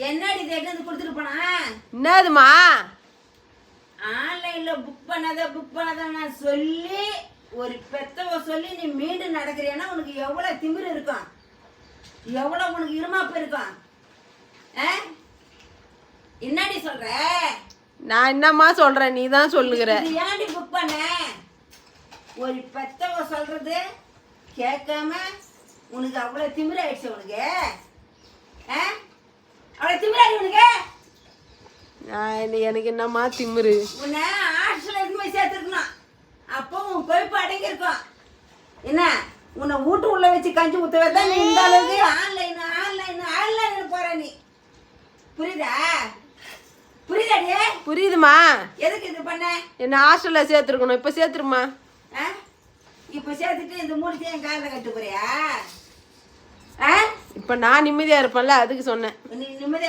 என்னடி தேட்டு கொடுத்துட்டு போனா? என்னதுமா? ஆன்லைன்ல புக் பண்ணாத நான் சொல்லி ஒரு பெத்தவ சொல்லி நீ மீண்டும் நடக்கிறியன்னா உனக்கு எவ்வளவு திமிரு இருக்கும், எவ்வளவு உனக்கு இருமாப்பு இருக்கும்? என்னடி சொல்ற? நான் என்னம்மா சொல்றேன், நீ தான் சொல்லுகிற. ஏன்டி புக் பண்ண? ஒரு பெத்தவ சொல்றது கேட்காம உனக்கு அவ்வளவு திமிரு ஆயிடுச்சு. உனக்கு அவ்வளவு திமிராடி உனக்கு? எனக்கு என்னம்மா திமிரு? உன்னை ஹாஸ்டல்ல இருந்து போய் சேர்த்துருக்கணும், அப்போ உன் கொழுப்பு அடங்கி இருக்கும். என்ன உன்னை வீட்டு உள்ள வச்சு கஞ்சி ஊற்றவே தான் நீ இந்த அளவுக்கு ஆன்லைன் போற. நீ புரியுதா? புரியுதாடி? புரியுதுமா. எதுக்கு இது பண்ண? என்ன ஹாஸ்டல்ல சேர்த்துருக்கணும், இப்ப சேர்த்துருமா? இப்ப சேர்த்துட்டு இந்த மூணுத்தையும் என் காலில் கட்டு போறியா? இப்ப நான் நிம்மதியா இருப்பேன்ல, அதுக்கு சொன்னேன். நீ நிம்மதியா